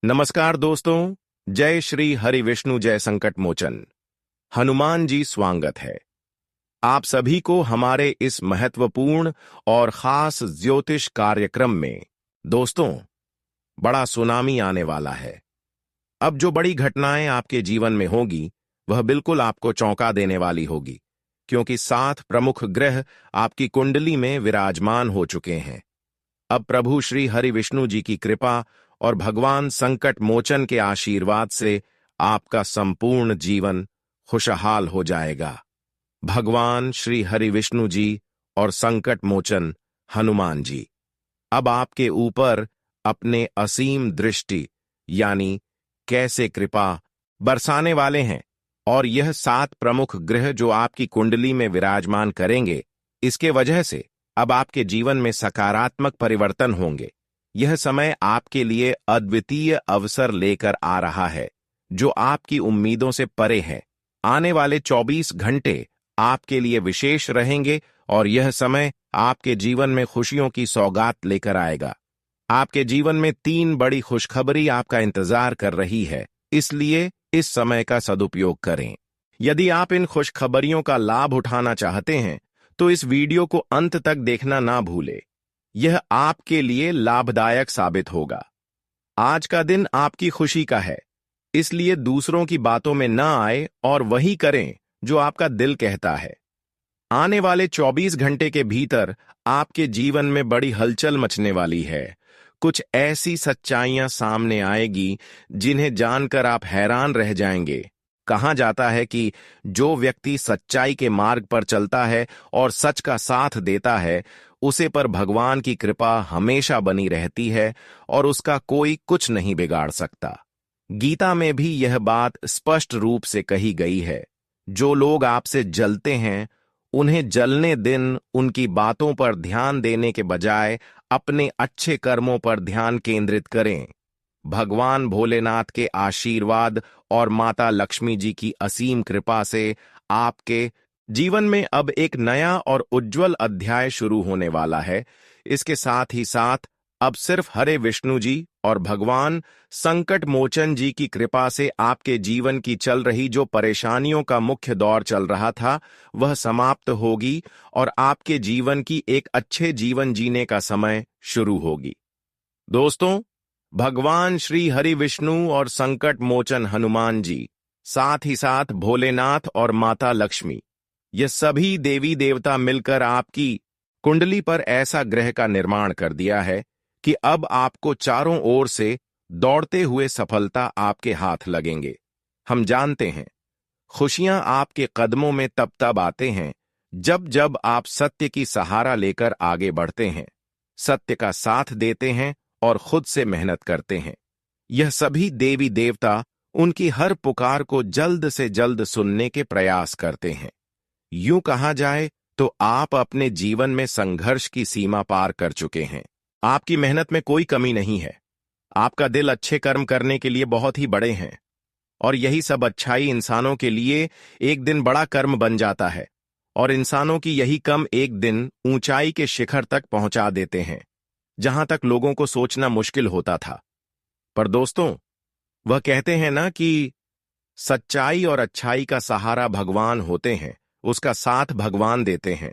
नमस्कार दोस्तों। जय श्री हरि विष्णु जय संकट मोचन। हनुमान जी स्वागत है आप सभी को हमारे इस महत्वपूर्ण और खास ज्योतिष कार्यक्रम में। दोस्तों, बड़ा सुनामी आने वाला है। अब जो बड़ी घटनाएं आपके जीवन में होगी वह बिल्कुल आपको चौंका देने वाली होगी, क्योंकि 7 प्रमुख ग्रह आपकी कुंडली में विराजमान हो चुके हैं। अब प्रभु श्री हरि विष्णु जी की कृपा और भगवान संकट मोचन के आशीर्वाद से आपका संपूर्ण जीवन खुशहाल हो जाएगा। भगवान श्री हरि विष्णु जी और संकट मोचन हनुमान जी अब आपके ऊपर अपने असीम दृष्टि यानी कैसे कृपा बरसाने वाले हैं, और यह 7 प्रमुख ग्रह जो आपकी कुंडली में विराजमान करेंगे, इसके वजह से अब आपके जीवन में सकारात्मक परिवर्तन होंगे। यह समय आपके लिए अद्वितीय अवसर लेकर आ रहा है जो आपकी उम्मीदों से परे है। आने वाले 24 घंटे आपके लिए विशेष रहेंगे और यह समय आपके जीवन में खुशियों की सौगात लेकर आएगा। आपके जीवन में 3 बड़ी खुशखबरी आपका इंतजार कर रही है, इसलिए इस समय का सदुपयोग करें। यदि आप इन खुशखबरियों का लाभ उठाना चाहते हैं तो इस वीडियो को अंत तक देखना ना भूलें। यह आपके लिए लाभदायक साबित होगा। आज का दिन आपकी खुशी का है, इसलिए दूसरों की बातों में ना आए और वही करें जो आपका दिल कहता है। आने वाले 24 घंटे के भीतर आपके जीवन में बड़ी हलचल मचने वाली है। कुछ ऐसी सच्चाइयां सामने आएगी जिन्हें जानकर आप हैरान रह जाएंगे। कहा जाता है कि जो व्यक्ति सच्चाई के मार्ग पर चलता है और सच का साथ देता है, उसे पर भगवान की कृपा हमेशा बनी रहती है और उसका कोई कुछ नहीं बिगाड़ सकता। गीता में भी यह बात स्पष्ट रूप से कही गई है। जो लोग आपसे जलते हैं, उन्हें जलने दिन उनकी बातों पर ध्यान देने के बजाय अपने अच्छे कर्मों पर ध्यान केंद्रित करें। भगवान भोलेनाथ के आशीर्वाद और माता लक्ष्मी जी की असीम कृपा से आपके जीवन में अब एक नया और उज्जवल अध्याय शुरू होने वाला है। इसके साथ ही साथ अब सिर्फ हरे विष्णु जी और भगवान संकट मोचन जी की कृपा से आपके जीवन की चल रही जो परेशानियों का मुख्य दौर चल रहा था, वह समाप्त होगी और आपके जीवन की एक अच्छे जीवन जीने का समय शुरू होगी। दोस्तों, भगवान श्री हरि विष्णु और संकट मोचन हनुमान जी, साथ ही साथ भोलेनाथ और माता लक्ष्मी, ये सभी देवी देवता मिलकर आपकी कुंडली पर ऐसा ग्रह का निर्माण कर दिया है कि अब आपको चारों ओर से दौड़ते हुए सफलता आपके हाथ लगेंगे। हम जानते हैं, खुशियां आपके कदमों में तब तब आते हैं जब जब आप सत्य की सहारा लेकर आगे बढ़ते हैं, सत्य का साथ देते हैं और खुद से मेहनत करते हैं। यह सभी देवी देवता उनकी हर पुकार को जल्द से जल्द सुनने के प्रयास करते हैं। यूं कहा जाए तो आप अपने जीवन में संघर्ष की सीमा पार कर चुके हैं। आपकी मेहनत में कोई कमी नहीं है। आपका दिल अच्छे कर्म करने के लिए बहुत ही बड़े हैं, और यही सब अच्छाई इंसानों के लिए एक दिन बड़ा कर्म बन जाता है, और इंसानों की यही कम एक दिन ऊंचाई के शिखर तक पहुंचा देते हैं, जहां तक लोगों को सोचना मुश्किल होता था। पर दोस्तों, वह कहते हैं ना कि सच्चाई और अच्छाई का सहारा भगवान होते हैं, उसका साथ भगवान देते हैं।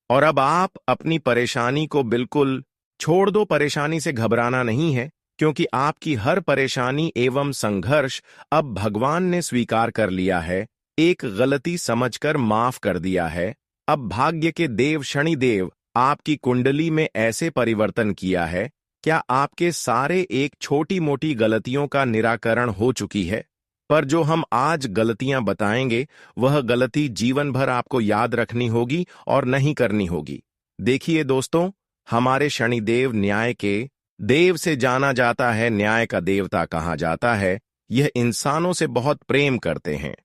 और अब आप अपनी परेशानी को बिल्कुल छोड़ दो। परेशानी से घबराना नहीं है, क्योंकि आपकी हर परेशानी एवं संघर्ष अब भगवान ने स्वीकार कर लिया है, एक गलती समझकर माफ कर दिया है। अब भाग्य के देव शनिदेव आपकी कुंडली में ऐसे परिवर्तन किया है, क्या आपके सारे एक छोटी मोटी गलतियों का निराकरण हो चुकी है। पर जो हम आज गलतियां बताएंगे, वह गलती जीवन भर आपको याद रखनी होगी और नहीं करनी होगी। देखिए दोस्तों, हमारे शनिदेव न्याय के देव से जाना जाता है, न्याय का देवता कहा जाता है। यह इंसानों से बहुत प्रेम करते हैं,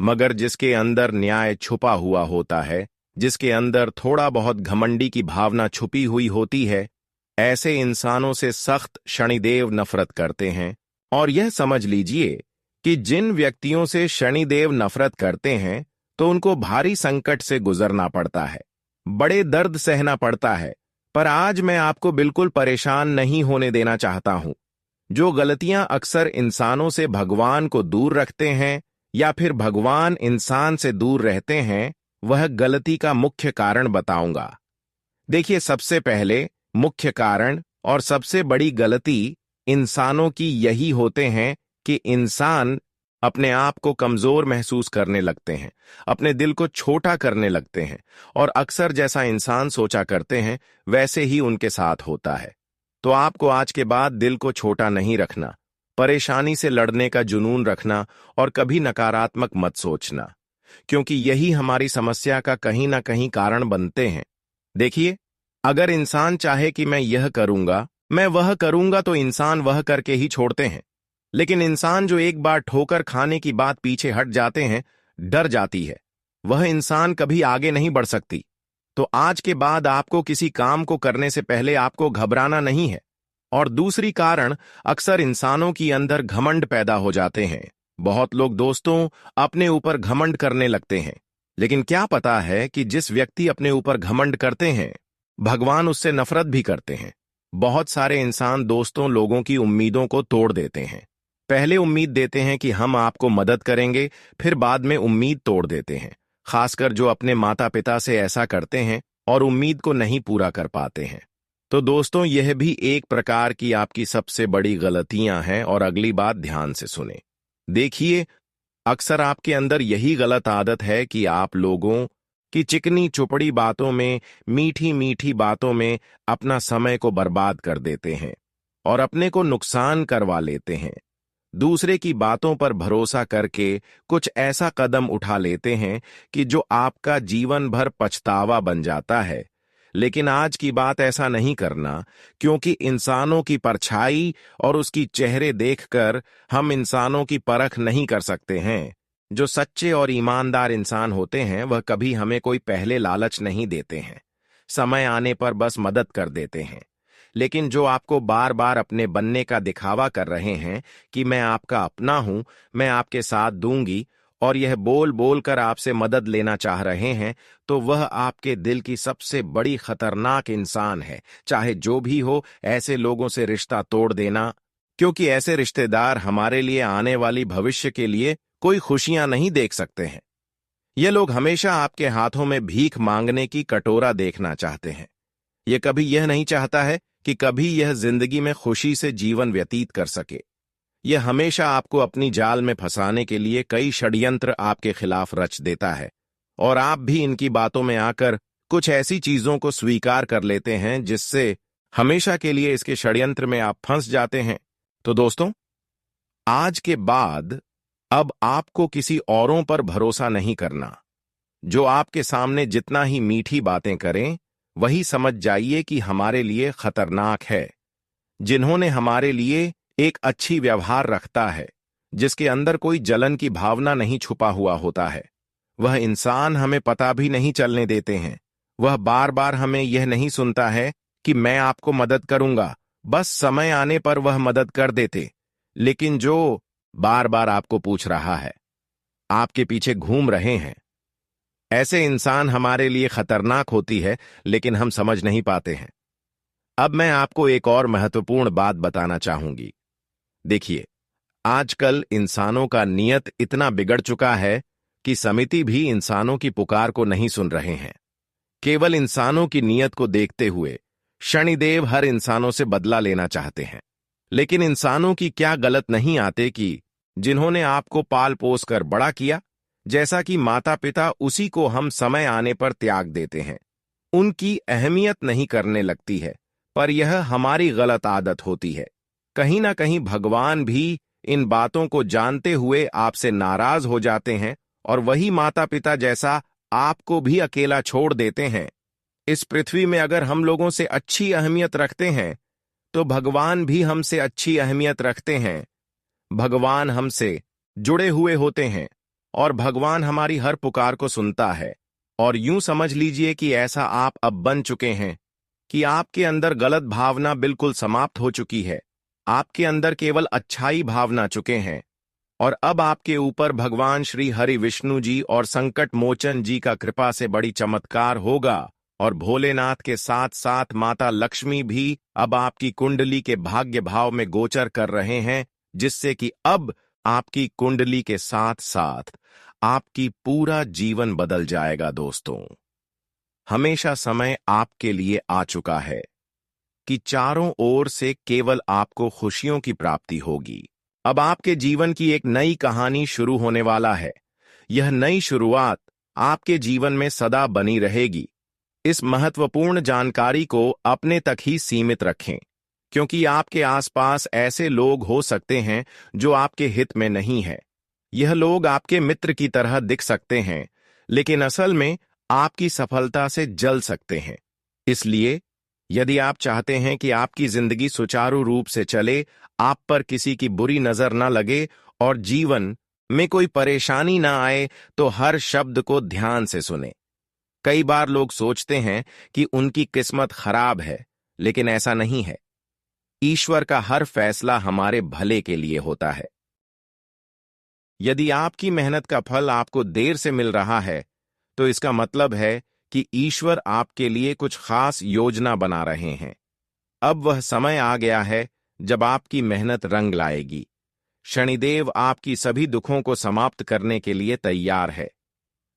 मगर जिसके अंदर न्याय छुपा हुआ होता है, जिसके अंदर थोड़ा बहुत घमंडी की भावना छुपी हुई होती है, ऐसे इंसानों से सख्त शनिदेव नफरत करते हैं। और यह समझ लीजिए कि जिन व्यक्तियों से शनिदेव नफरत करते हैं, तो उनको भारी संकट से गुजरना पड़ता है, बड़े दर्द सहना पड़ता है। पर आज मैं आपको बिल्कुल परेशान नहीं होने देना चाहता हूं। जो गलतियां अक्सर इंसानों से भगवान को दूर रखते हैं या फिर भगवान इंसान से दूर रहते हैं, वह गलती का मुख्य कारण बताऊंगा। देखिए, सबसे पहले मुख्य कारण और सबसे बड़ी गलती इंसानों की यही होते हैं कि इंसान अपने आप को कमजोर महसूस करने लगते हैं, अपने दिल को छोटा करने लगते हैं, और अक्सर जैसा इंसान सोचा करते हैं वैसे ही उनके साथ होता है। तो आपको आज के बाद दिल को छोटा नहीं रखना, परेशानी से लड़ने का जुनून रखना और कभी नकारात्मक मत सोचना, क्योंकि यही हमारी समस्या का कहीं ना कहीं कारण बनते हैं। देखिए, अगर इंसान चाहे कि मैं यह करूंगा, मैं वह करूंगा, तो इंसान वह करके ही छोड़ते हैं। लेकिन इंसान जो एक बार ठोकर खाने की बात पीछे हट जाते हैं, डर जाती है, वह इंसान कभी आगे नहीं बढ़ सकती। तो आज के बाद आपको किसी काम को करने से पहले आपको घबराना नहीं है। और दूसरी कारण, अक्सर इंसानों की अंदर घमंड पैदा हो जाते हैं। बहुत लोग दोस्तों अपने ऊपर घमंड करने लगते हैं, लेकिन क्या पता है कि जिस व्यक्ति अपने ऊपर घमंड करते हैं, भगवान उससे नफरत भी करते हैं। बहुत सारे इंसान दोस्तों लोगों की उम्मीदों को तोड़ देते हैं। पहले उम्मीद देते हैं कि हम आपको मदद करेंगे, फिर बाद में उम्मीद तोड़ देते हैं। खासकर जो अपने माता पिता से ऐसा करते हैं और उम्मीद को नहीं पूरा कर पाते हैं। तो दोस्तों, यह भी एक प्रकार की आपकी सबसे बड़ी गलतियां हैं। और अगली बात ध्यान से सुने। देखिए, अक्सर आपके अंदर यही गलत आदत है कि आप लोगों की चिकनी चुपड़ी बातों में, मीठी मीठी बातों में अपना समय को बर्बाद कर देते हैं और अपने को नुकसान करवा लेते हैं। दूसरे की बातों पर भरोसा करके कुछ ऐसा कदम उठा लेते हैं कि जो आपका जीवन भर पछतावा बन जाता है। लेकिन आज की बात ऐसा नहीं करना, क्योंकि इंसानों की परछाई और उसकी चेहरे देखकर हम इंसानों की परख नहीं कर सकते हैं। जो सच्चे और ईमानदार इंसान होते हैं, वह कभी हमें कोई पहले लालच नहीं देते हैं, समय आने पर बस मदद कर देते हैं। लेकिन जो आपको बार बार अपने बनने का दिखावा कर रहे हैं कि मैं आपका अपना हूं, मैं आपके साथ दूंगी, और यह बोल बोल कर आपसे मदद लेना चाह रहे हैं, तो वह आपके दिल की सबसे बड़ी खतरनाक इंसान है। चाहे जो भी हो, ऐसे लोगों से रिश्ता तोड़ देना, क्योंकि ऐसे रिश्तेदार हमारे लिए आने वाली भविष्य के लिए कोई खुशियां नहीं देख सकते हैं। ये लोग हमेशा आपके हाथों में भीख मांगने की कटोरा देखना चाहते हैं। ये कभी यह नहीं चाहता है कि कभी यह जिंदगी में खुशी से जीवन व्यतीत कर सके। यह हमेशा आपको अपनी जाल में फंसाने के लिए कई षड्यंत्र आपके खिलाफ रच देता है, और आप भी इनकी बातों में आकर कुछ ऐसी चीजों को स्वीकार कर लेते हैं जिससे हमेशा के लिए इसके षड्यंत्र में आप फंस जाते हैं। तो दोस्तों, आज के बाद अब आपको किसी औरों पर भरोसा नहीं करना। जो आपके सामने जितना ही मीठी बातें करें, वही समझ जाइए कि हमारे लिए खतरनाक है। जिन्होंने हमारे लिए एक अच्छी व्यवहार रखता है, जिसके अंदर कोई जलन की भावना नहीं छुपा हुआ होता है, वह इंसान हमें पता भी नहीं चलने देते हैं। वह बार बार हमें यह नहीं सुनता है कि मैं आपको मदद करूंगा, बस समय आने पर वह मदद कर देते। लेकिन जो बार बार आपको पूछ रहा है, आपके पीछे घूम रहे हैं, ऐसे इंसान हमारे लिए खतरनाक होती है, लेकिन हम समझ नहीं पाते हैं। अब मैं आपको एक और महत्वपूर्ण बात बताना चाहूंगी। देखिए, आजकल इंसानों का नियत इतना बिगड़ चुका है कि समिति भी इंसानों की पुकार को नहीं सुन रहे हैं। केवल इंसानों की नियत को देखते हुए शनिदेव हर इंसानों से बदला लेना चाहते हैं। लेकिन इंसानों की क्या गलत नहीं आते कि जिन्होंने आपको पाल पोस कर बड़ा किया, जैसा कि माता पिता, उसी को हम समय आने पर त्याग देते हैं। उनकी अहमियत नहीं करने लगती है, पर यह हमारी गलत आदत होती है। कहीं ना कहीं भगवान भी इन बातों को जानते हुए आपसे नाराज हो जाते हैं, और वही माता पिता जैसा आपको भी अकेला छोड़ देते हैं। इस पृथ्वी में अगर हम लोगों से अच्छी अहमियत रखते हैं, तो भगवान भी हमसे अच्छी अहमियत रखते हैं। भगवान हमसे जुड़े हुए होते हैं, और भगवान हमारी हर पुकार को सुनता है। और यूं समझ लीजिए कि ऐसा आप अब बन चुके हैं कि आपके अंदर गलत भावना बिल्कुल समाप्त हो चुकी है। आपके अंदर केवल अच्छाई भावना चुके हैं, और अब आपके ऊपर भगवान श्री हरि विष्णु जी और संकट मोचन जी का कृपा से बड़ी चमत्कार होगा। और भोलेनाथ के साथ साथ माता लक्ष्मी भी अब आपकी कुंडली के भाग्य भाव में गोचर कर रहे हैं, जिससे कि अब आपकी कुंडली के साथ साथ आपकी पूरा जीवन बदल जाएगा। दोस्तों, हमेशा समय आपके लिए आ चुका है कि चारों ओर से केवल आपको खुशियों की प्राप्ति होगी। अब आपके जीवन की एक नई कहानी शुरू होने वाला है। यह नई शुरुआत आपके जीवन में सदा बनी रहेगी। इस महत्वपूर्ण जानकारी को अपने तक ही सीमित रखें, क्योंकि आपके आसपास ऐसे लोग हो सकते हैं जो आपके हित में नहीं है। यह लोग आपके मित्र की तरह दिख सकते हैं, लेकिन असल में आपकी सफलता से जल सकते हैं। इसलिए यदि आप चाहते हैं कि आपकी जिंदगी सुचारू रूप से चले, आप पर किसी की बुरी नजर न लगे और जीवन में कोई परेशानी ना आए, तो हर शब्द को ध्यान से सुने। कई बार लोग सोचते हैं कि उनकी किस्मत खराब है, लेकिन ऐसा नहीं है। ईश्वर का हर फैसला हमारे भले के लिए होता है। यदि आपकी मेहनत का फल आपको देर से मिल रहा है, तो इसका मतलब है कि ईश्वर आपके लिए कुछ खास योजना बना रहे हैं। अब वह समय आ गया है जब आपकी मेहनत रंग लाएगी। शनिदेव आपकी सभी दुखों को समाप्त करने के लिए तैयार है।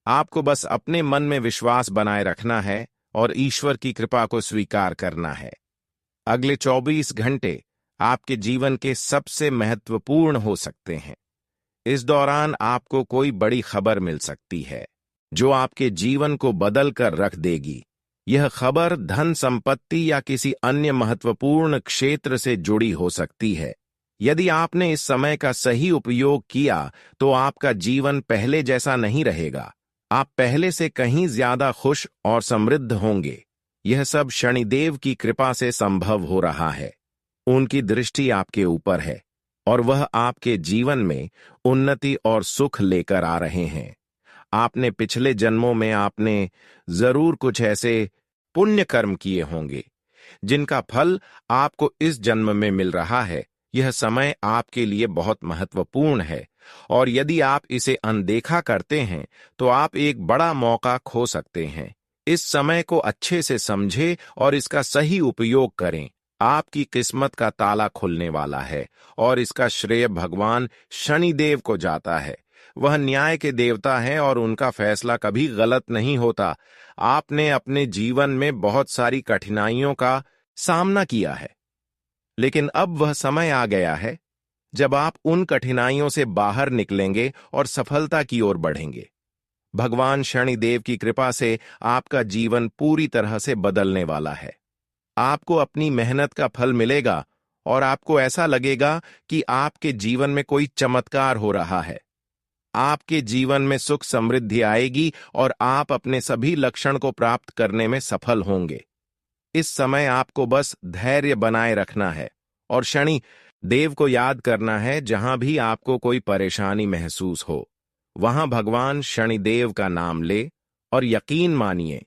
आपको बस अपने मन में विश्वास बनाए रखना है और ईश्वर की कृपा को स्वीकार करना है। अगले 24 घंटे आपके जीवन के सबसे महत्वपूर्ण हो सकते हैं। इस दौरान आपको कोई बड़ी खबर मिल सकती है जो आपके जीवन को बदल कर रख देगी। यह खबर धन संपत्ति या किसी अन्य महत्वपूर्ण क्षेत्र से जुड़ी हो सकती है। यदि आपने इस समय का सही उपयोग किया तो आपका जीवन पहले जैसा नहीं रहेगा। आप पहले से कहीं ज्यादा खुश और समृद्ध होंगे। यह सब शनिदेव की कृपा से संभव हो रहा है। उनकी दृष्टि आपके ऊपर है और वह आपके जीवन में उन्नति और सुख लेकर आ रहे हैं। आपने पिछले जन्मों में आपने जरूर कुछ ऐसे पुण्य कर्म किए होंगे जिनका फल आपको इस जन्म में मिल रहा है। यह समय आपके लिए बहुत महत्वपूर्ण है और यदि आप इसे अनदेखा करते हैं तो आप एक बड़ा मौका खो सकते हैं। इस समय को अच्छे से समझें और इसका सही उपयोग करें। आपकी किस्मत का ताला खुलने वाला है और इसका श्रेय भगवान शनिदेव को जाता है। वह न्याय के देवता हैं और उनका फैसला कभी गलत नहीं होता। आपने अपने जीवन में बहुत सारी कठिनाइयों का सामना किया है, लेकिन अब वह समय आ गया है जब आप उन कठिनाइयों से बाहर निकलेंगे और सफलता की ओर बढ़ेंगे। भगवान शनिदेव की कृपा से आपका जीवन पूरी तरह से बदलने वाला है। आपको अपनी मेहनत का फल मिलेगा और आपको ऐसा लगेगा कि आपके जीवन में कोई चमत्कार हो रहा है। आपके जीवन में सुख समृद्धि आएगी और आप अपने सभी लक्ष्य को प्राप्त करने में सफल होंगे। इस समय आपको बस धैर्य बनाए रखना है और शनि देव को याद करना है। जहां भी आपको कोई परेशानी महसूस हो, वहां भगवान शनिदेव का नाम ले और यकीन मानिए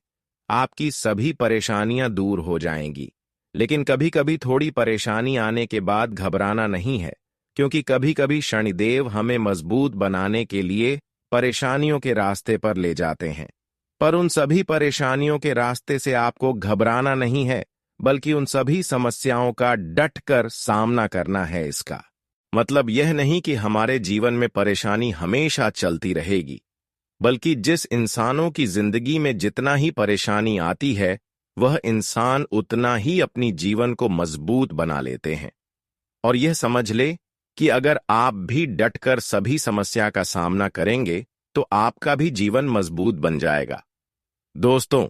आपकी सभी परेशानियां दूर हो जाएंगी। लेकिन कभी कभी थोड़ी परेशानी आने के बाद घबराना नहीं है, क्योंकि कभी कभी शनिदेव हमें मजबूत बनाने के लिए परेशानियों के रास्ते पर ले जाते हैं। पर उन सभी परेशानियों के रास्ते से आपको घबराना नहीं है, बल्कि उन सभी समस्याओं का डटकर सामना करना है। इसका मतलब यह नहीं कि हमारे जीवन में परेशानी हमेशा चलती रहेगी, बल्कि जिस इंसानों की जिंदगी में जितना ही परेशानी आती है, वह इंसान उतना ही अपनी जीवन को मजबूत बना लेते हैं। और यह समझ ले कि अगर आप भी डटकर सभी समस्या का सामना करेंगे तो आपका भी जीवन मजबूत बन जाएगा। दोस्तों,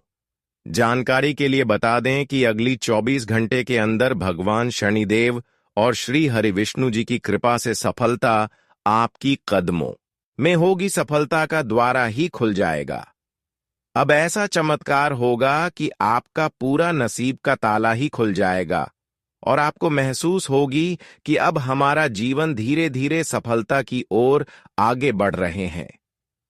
जानकारी के लिए बता दें कि अगली 24 घंटे के अंदर भगवान शनिदेव और श्री हरि विष्णु जी की कृपा से सफलता आपकी कदमों में होगी। सफलता का द्वारा ही खुल जाएगा। अब ऐसा चमत्कार होगा कि आपका पूरा नसीब का ताला ही खुल जाएगा और आपको महसूस होगी कि अब हमारा जीवन धीरे धीरे सफलता की ओर आगे बढ़ रहे हैं।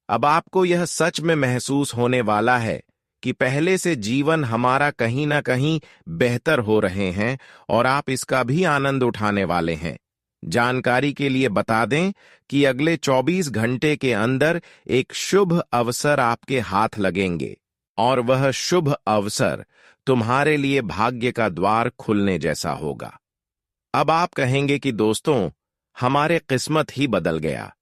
अब आपको यह सच में महसूस होने वाला है कि पहले से जीवन हमारा कहीं ना कहीं बेहतर हो रहे हैं और आप इसका भी आनंद उठाने वाले हैं। जानकारी के लिए बता दें कि अगले 24 घंटे के अंदर एक शुभ अवसर आपके हाथ लगेंगे और वह शुभ अवसर तुम्हारे लिए भाग्य का द्वार खुलने जैसा होगा। अब आप कहेंगे कि दोस्तों, हमारे किस्मत ही बदल गया।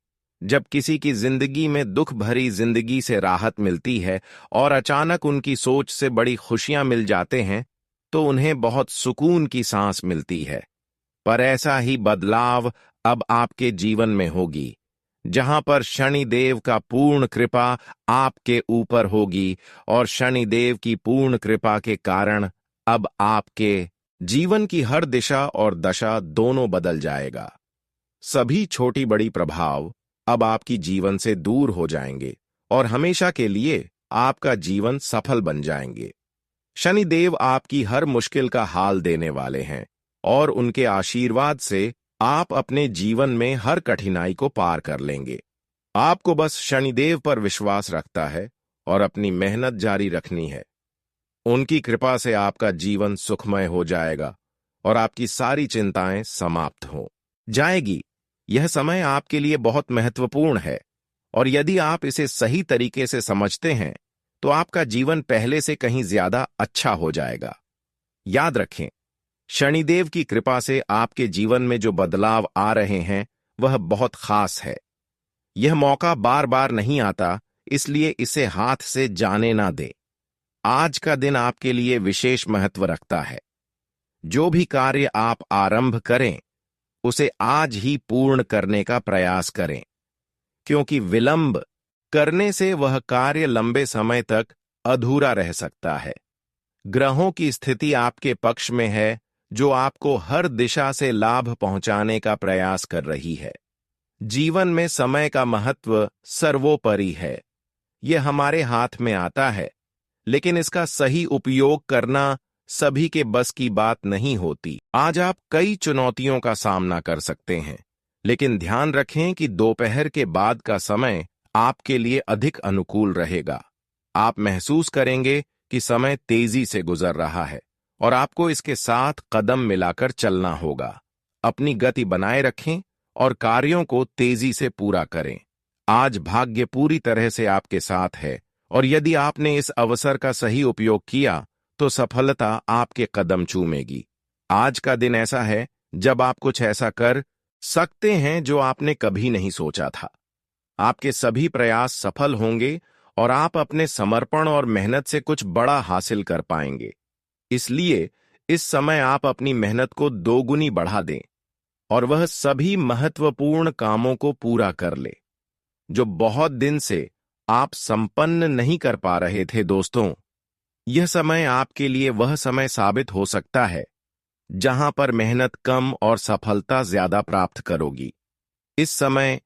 जब किसी की जिंदगी में दुख भरी जिंदगी से राहत मिलती है और अचानक उनकी सोच से बड़ी खुशियां मिल जाते हैं, तो उन्हें बहुत सुकून की सांस मिलती है। पर ऐसा ही बदलाव अब आपके जीवन में होगी, जहां पर शनिदेव का पूर्ण कृपा आपके ऊपर होगी, और शनिदेव की पूर्ण कृपा के कारण अब आपके जीवन की हर दिशा और दशा दोनों बदल जाएगा। सभी छोटी बड़ी प्रभाव अब आपकी जीवन से दूर हो जाएंगे और हमेशा के लिए आपका जीवन सफल बन जाएंगे। शनिदेव आपकी हर मुश्किल का हाल देने वाले हैं और उनके आशीर्वाद से आप अपने जीवन में हर कठिनाई को पार कर लेंगे। आपको बस शनिदेव पर विश्वास रखता है और अपनी मेहनत जारी रखनी है। उनकी कृपा से आपका जीवन सुखमय हो जाएगा और आपकी सारी चिंताएं समाप्त हो जाएगी। यह समय आपके लिए बहुत महत्वपूर्ण है और यदि आप इसे सही तरीके से समझते हैं तो आपका जीवन पहले से कहीं ज्यादा अच्छा हो जाएगा। याद रखें, शनिदेव की कृपा से आपके जीवन में जो बदलाव आ रहे हैं वह बहुत खास है। यह मौका बार बार नहीं आता, इसलिए इसे हाथ से जाने ना दें। आज का दिन आपके लिए विशेष महत्व रखता है। जो भी कार्य आप आरंभ करें उसे आज ही पूर्ण करने का प्रयास करें, क्योंकि विलंब करने से वह कार्य लंबे समय तक अधूरा रह सकता है। ग्रहों की स्थिति आपके पक्ष में है, जो आपको हर दिशा से लाभ पहुंचाने का प्रयास कर रही है। जीवन में समय का महत्व सर्वोपरि है। यह हमारे हाथ में आता है, लेकिन इसका सही उपयोग करना सभी के बस की बात नहीं होती। आज आप कई चुनौतियों का सामना कर सकते हैं, लेकिन ध्यान रखें कि दोपहर के बाद का समय आपके लिए अधिक अनुकूल रहेगा। आप महसूस करेंगे कि समय तेजी से गुजर रहा है और आपको इसके साथ कदम मिलाकर चलना होगा। अपनी गति बनाए रखें और कार्यों को तेजी से पूरा करें। आज भाग्य पूरी तरह से आपके साथ है और यदि आपने इस अवसर का सही उपयोग किया तो सफलता आपके कदम चूमेगी। आज का दिन ऐसा है जब आप कुछ ऐसा कर सकते हैं जो आपने कभी नहीं सोचा था। आपके सभी प्रयास सफल होंगे और आप अपने समर्पण और मेहनत से कुछ बड़ा हासिल कर पाएंगे। इसलिए इस समय आप अपनी मेहनत को दोगुनी बढ़ा दें और वह सभी महत्वपूर्ण कामों को पूरा कर ले जो बहुत दिन से आप संपन्न नहीं कर पा रहे थे। दोस्तों, यह समय आपके लिए वह समय साबित हो सकता है जहां पर मेहनत कम और सफलता ज्यादा प्राप्त करोगी। इस समय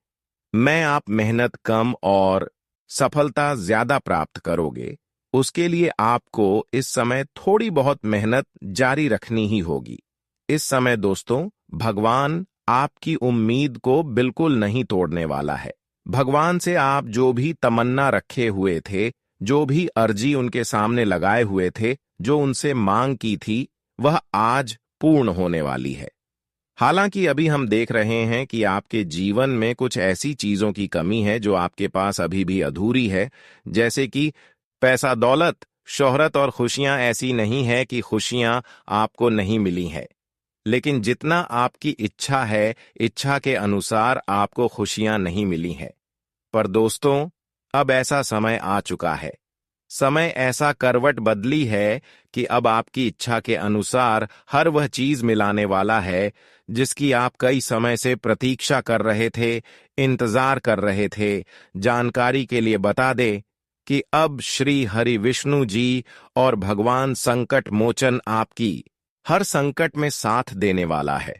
में आप मेहनत कम और सफलता ज्यादा प्राप्त करोगे, उसके लिए आपको इस समय थोड़ी बहुत मेहनत जारी रखनी ही होगी। इस समय दोस्तों, भगवान आपकी उम्मीद को बिल्कुल नहीं तोड़ने वाला है। भगवान से आप जो भी तमन्ना रखे हुए थे, जो भी अर्जी उनके सामने लगाए हुए थे, जो उनसे मांग की थी, वह आज पूर्ण होने वाली है। हालांकि अभी हम देख रहे हैं कि आपके जीवन में कुछ ऐसी चीजों की कमी है जो आपके पास अभी भी अधूरी है, जैसे कि पैसा, दौलत, शोहरत और खुशियां। ऐसी नहीं है कि खुशियां आपको नहीं मिली है, लेकिन जितना आपकी इच्छा है, इच्छा के अनुसार आपको खुशियां नहीं मिली है। पर दोस्तों, अब ऐसा समय आ चुका है। समय ऐसा करवट बदली है कि अब आपकी इच्छा के अनुसार हर वह चीज मिलाने वाला है जिसकी आप कई समय से प्रतीक्षा कर रहे थे, इंतजार कर रहे थे। जानकारी के लिए बता दे कि अब श्री हरि विष्णु जी और भगवान संकट मोचन आपकी हर संकट में साथ देने वाला है,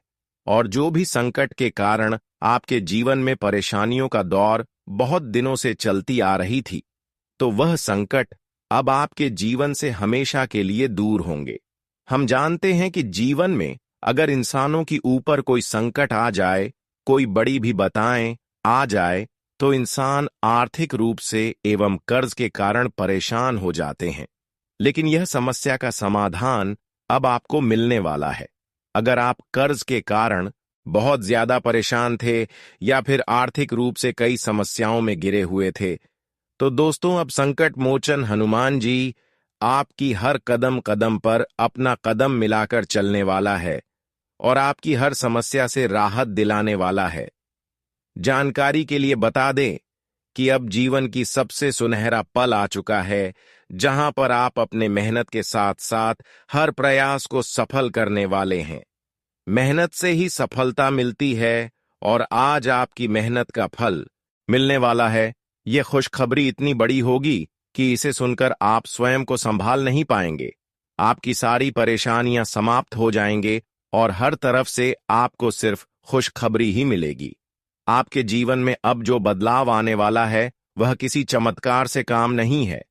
और जो भी संकट के कारण आपके जीवन में परेशानियों का दौर बहुत दिनों से चलती आ रही थी, तो वह संकट अब आपके जीवन से हमेशा के लिए दूर होंगे। हम जानते हैं कि जीवन में अगर इंसानों की ऊपर कोई संकट आ जाए, कोई बड़ी भी बताएं आ जाए, तो इंसान आर्थिक रूप से एवं कर्ज के कारण परेशान हो जाते हैं। लेकिन यह समस्या का समाधान अब आपको मिलने वाला है। अगर आप कर्ज के कारण बहुत ज्यादा परेशान थे या फिर आर्थिक रूप से कई समस्याओं में गिरे हुए थे, तो दोस्तों, अब संकट मोचन हनुमान जी आपकी हर कदम कदम पर अपना कदम मिलाकर चलने वाला है और आपकी हर समस्या से राहत दिलाने वाला है। जानकारी के लिए बता दें कि अब जीवन की सबसे सुनहरा पल आ चुका है, जहां पर आप अपने मेहनत के साथ साथ हर प्रयास को सफल करने वाले हैं। मेहनत से ही सफलता मिलती है और आज आपकी मेहनत का फल मिलने वाला है। यह खुशखबरी इतनी बड़ी होगी कि इसे सुनकर आप स्वयं को संभाल नहीं पाएंगे। आपकी सारी परेशानियां समाप्त हो जाएंगे और हर तरफ से आपको सिर्फ खुशखबरी ही मिलेगी। आपके जीवन में अब जो बदलाव आने वाला है वह किसी चमत्कार से काम नहीं है।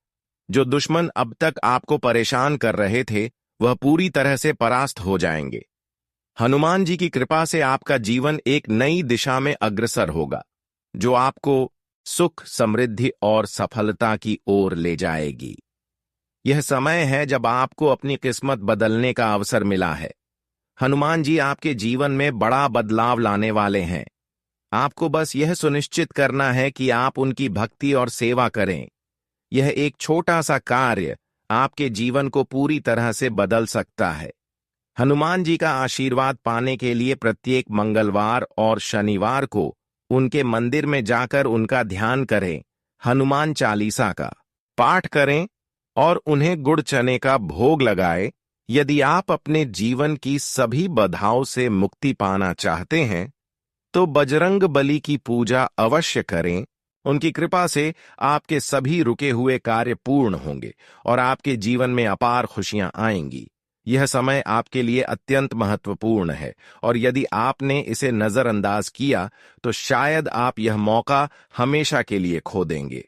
जो दुश्मन अब तक आपको परेशान कर रहे थे वह पूरी तरह से परास्त हो जाएंगे। हनुमान जी की कृपा से आपका जीवन एक नई दिशा में अग्रसर होगा, जो आपको सुख, समृद्धि और सफलता की ओर ले जाएगी। यह समय है जब आपको अपनी किस्मत बदलने का अवसर मिला है। हनुमान जी आपके जीवन में बड़ा बदलाव लाने वाले हैं। आपको बस यह सुनिश्चित करना है कि आप उनकी भक्ति और सेवा करें। यह एक छोटा सा कार्य आपके जीवन को पूरी तरह से बदल सकता है। हनुमान जी का आशीर्वाद पाने के लिए प्रत्येक मंगलवार और शनिवार को उनके मंदिर में जाकर उनका ध्यान करें, हनुमान चालीसा का पाठ करें और उन्हें गुड़ चने का भोग लगाएं। यदि आप अपने जीवन की सभी बाधाओं से मुक्ति पाना चाहते हैं तो बजरंग बली की पूजा अवश्य करें। उनकी कृपा से आपके सभी रुके हुए कार्य पूर्ण होंगे और आपके जीवन में अपार खुशियां आएंगी। यह समय आपके लिए अत्यंत महत्वपूर्ण है और यदि आपने इसे नजरअंदाज किया तो शायद आप यह मौका हमेशा के लिए खो देंगे।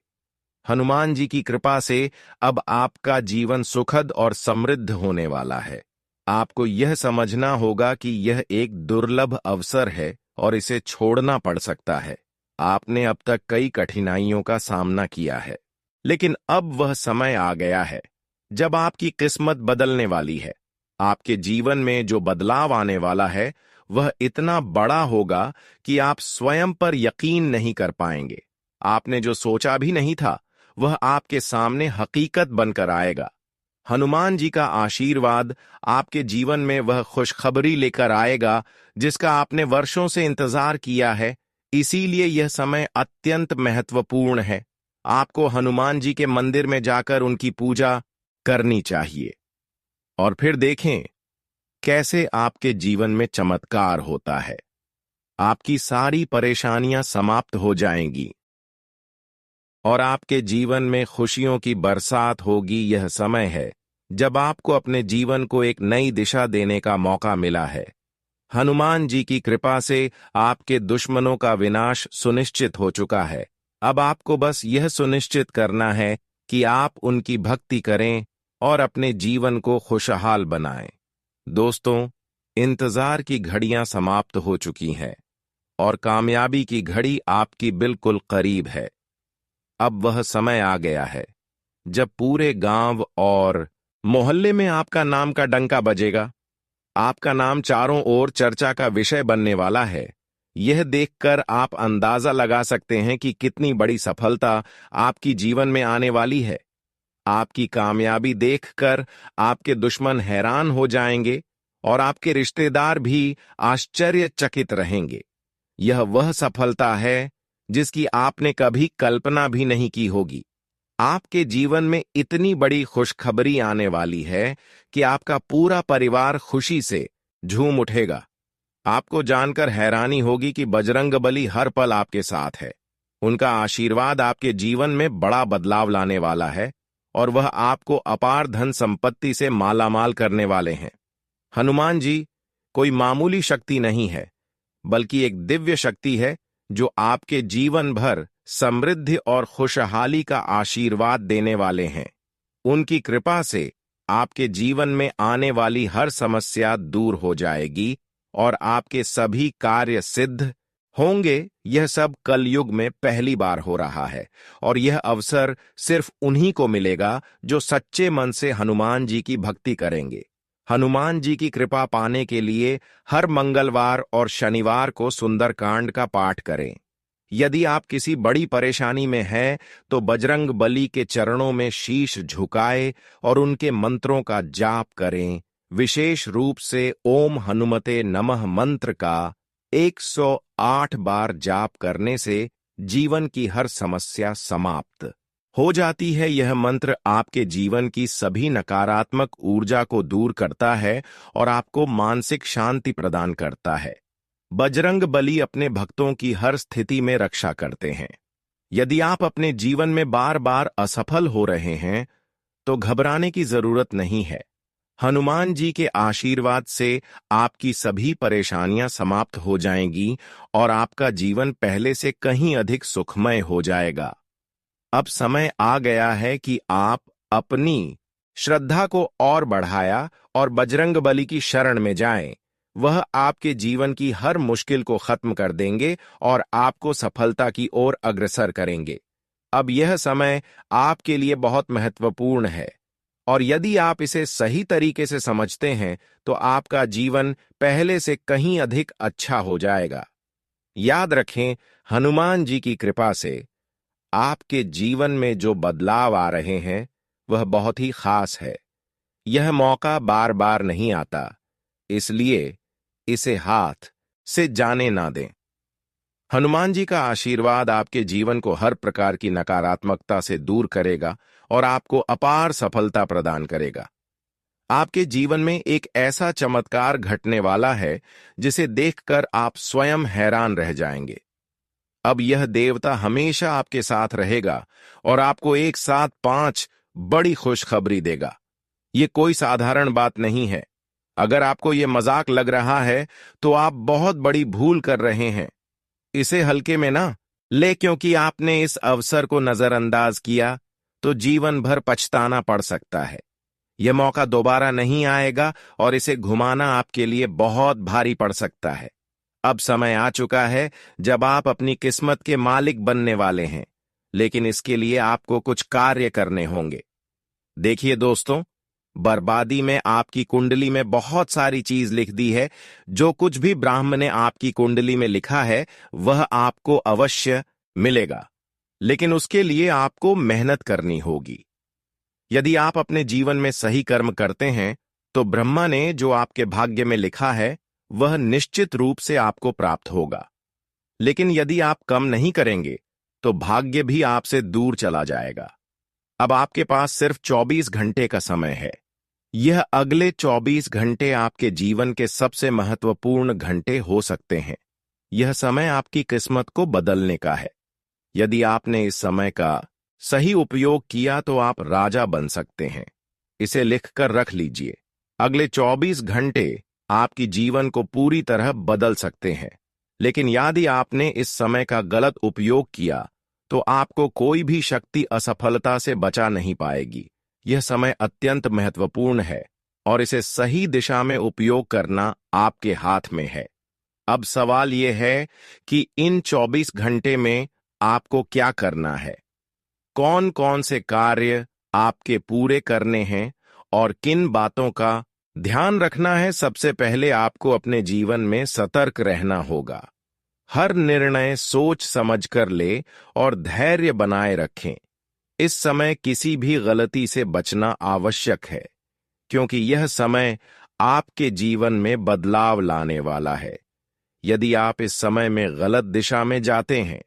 हनुमान जी की कृपा से अब आपका जीवन सुखद और समृद्ध होने वाला है। आपको यह समझना होगा कि यह एक दुर्लभ अवसर है और इसे छोड़ना पड़ सकता है। आपने अब तक कई कठिनाइयों का सामना किया है, लेकिन अब वह समय आ गया है जब आपकी किस्मत बदलने वाली है। आपके जीवन में जो बदलाव आने वाला है वह इतना बड़ा होगा कि आप स्वयं पर यकीन नहीं कर पाएंगे। आपने जो सोचा भी नहीं था वह आपके सामने हकीकत बनकर आएगा। हनुमान जी का आशीर्वाद आपके जीवन में वह खुशखबरी लेकर आएगा जिसका आपने वर्षों से इंतजार किया है। इसीलिए यह समय अत्यंत महत्वपूर्ण है। आपको हनुमान जी के मंदिर में जाकर उनकी पूजा करनी चाहिए और फिर देखें कैसे आपके जीवन में चमत्कार होता है। आपकी सारी परेशानियां समाप्त हो जाएंगी और आपके जीवन में खुशियों की बरसात होगी। यह समय है जब आपको अपने जीवन को एक नई दिशा देने का मौका मिला है। हनुमान जी की कृपा से आपके दुश्मनों का विनाश सुनिश्चित हो चुका है। अब आपको बस यह सुनिश्चित करना है कि आप उनकी भक्ति करें और अपने जीवन को खुशहाल बनाएं। दोस्तों, इंतजार की घड़ियां समाप्त हो चुकी हैं और कामयाबी की घड़ी आपकी बिल्कुल करीब है। अब वह समय आ गया है जब पूरे गांव और मोहल्ले में आपका नाम का डंका बजेगा। आपका नाम चारों ओर चर्चा का विषय बनने वाला है। यह देखकर आप अंदाजा लगा सकते हैं कि कितनी बड़ी सफलता आपकी जीवन में आने वाली है। आपकी कामयाबी देखकर आपके दुश्मन हैरान हो जाएंगे और आपके रिश्तेदार भी आश्चर्यचकित रहेंगे। यह वह सफलता है जिसकी आपने कभी कल्पना भी नहीं की होगी। आपके जीवन में इतनी बड़ी खुशखबरी आने वाली है कि आपका पूरा परिवार खुशी से झूम उठेगा। आपको जानकर हैरानी होगी कि बजरंग बली हर पल आपके साथ है। उनका आशीर्वाद आपके जीवन में बड़ा बदलाव लाने वाला है और वह आपको अपार धन संपत्ति से मालामाल करने वाले हैं। हनुमान जी कोई मामूली शक्ति नहीं है, बल्कि एक दिव्य शक्ति है जो आपके जीवन भर समृद्धि और खुशहाली का आशीर्वाद देने वाले हैं। उनकी कृपा से आपके जीवन में आने वाली हर समस्या दूर हो जाएगी और आपके सभी कार्य सिद्ध होंगे। यह सब कलयुग में पहली बार हो रहा है और यह अवसर सिर्फ उन्हीं को मिलेगा जो सच्चे मन से हनुमान जी की भक्ति करेंगे। हनुमान जी की कृपा पाने के लिए हर मंगलवार और शनिवार को सुंदरकांड का पाठ करें। यदि आप किसी बड़ी परेशानी में हैं, तो बजरंग बली के चरणों में शीश झुकाए और उनके मंत्रों का जाप करें। विशेष रूप से ओम हनुमते नमः मंत्र का 108 बार जाप करने से जीवन की हर समस्या समाप्त हो जाती है। यह मंत्र आपके जीवन की सभी नकारात्मक ऊर्जा को दूर करता है और आपको मानसिक शांति प्रदान करता है। बजरंग बली अपने भक्तों की हर स्थिति में रक्षा करते हैं। यदि आप अपने जीवन में बार बार असफल हो रहे हैं, तो घबराने की जरूरत नहीं है। हनुमान जी के आशीर्वाद से आपकी सभी परेशानियां समाप्त हो जाएंगी और आपका जीवन पहले से कहीं अधिक सुखमय हो जाएगा। अब समय आ गया है कि आप अपनी श्रद्धा को और बढ़ाया और बजरंग बली की शरण में जाएं। वह आपके जीवन की हर मुश्किल को खत्म कर देंगे और आपको सफलता की ओर अग्रसर करेंगे। अब यह समय आपके लिए बहुत महत्वपूर्ण है और यदि आप इसे सही तरीके से समझते हैं, तो आपका जीवन पहले से कहीं अधिक अच्छा हो जाएगा। याद रखें, हनुमान जी की कृपा से आपके जीवन में जो बदलाव आ रहे हैं, वह बहुत ही खास है। यह मौका बार बार नहीं आता, इसलिए इसे हाथ से जाने ना दें। हनुमान जी का आशीर्वाद आपके जीवन को हर प्रकार की नकारात्मकता से दूर करेगा और आपको अपार सफलता प्रदान करेगा। आपके जीवन में एक ऐसा चमत्कार घटने वाला है जिसे देखकर आप स्वयं हैरान रह जाएंगे। अब यह देवता हमेशा आपके साथ रहेगा और आपको एक साथ 5 बड़ी खुशखबरी देगा। ये कोई साधारण बात नहीं है। अगर आपको ये मजाक लग रहा है, तो आप बहुत बड़ी भूल कर रहे हैं। इसे हल्के में ना ले, क्योंकि आपने इस अवसर को नजरअंदाज किया तो जीवन भर पछताना पड़ सकता है। यह मौका दोबारा नहीं आएगा और इसे घुमाना आपके लिए बहुत भारी पड़ सकता है। अब समय आ चुका है जब आप अपनी किस्मत के मालिक बनने वाले हैं, लेकिन इसके लिए आपको कुछ कार्य करने होंगे। देखिए दोस्तों, बर्बादी में आपकी कुंडली में बहुत सारी चीज लिख दी है। जो कुछ भी ब्राह्मण ने आपकी कुंडली में लिखा है, वह आपको अवश्य मिलेगा, लेकिन उसके लिए आपको मेहनत करनी होगी। यदि आप अपने जीवन में सही कर्म करते हैं, तो ब्रह्मा ने जो आपके भाग्य में लिखा है, वह निश्चित रूप से आपको प्राप्त होगा। लेकिन यदि आप कम नहीं करेंगे, तो भाग्य भी आपसे दूर चला जाएगा। अब आपके पास सिर्फ 24 घंटे का समय है। यह अगले 24 घंटे आपके जीवन के सबसे महत्वपूर्ण घंटे हो सकते हैं। यह समय आपकी किस्मत को बदलने का है। यदि आपने इस समय का सही उपयोग किया, तो आप राजा बन सकते हैं। इसे लिखकर रख लीजिए। अगले 24 घंटे आपकी जीवन को पूरी तरह बदल सकते हैं। लेकिन यदि आपने इस समय का गलत उपयोग किया, तो आपको कोई भी शक्ति असफलता से बचा नहीं पाएगी। यह समय अत्यंत महत्वपूर्ण है और इसे सही दिशा में उपयोग करना आपके हाथ में है। अब सवाल यह है कि इन 24 घंटे में आपको क्या करना है, कौन कौन से कार्य आपके पूरे करने हैं और किन बातों का ध्यान रखना है। सबसे पहले आपको अपने जीवन में सतर्क रहना होगा। हर निर्णय सोच समझकर ले और धैर्य बनाए रखें। इस समय किसी भी गलती से बचना आवश्यक है, क्योंकि यह समय आपके जीवन में बदलाव लाने वाला है। यदि आप इस समय में गलत दिशा में जाते हैं,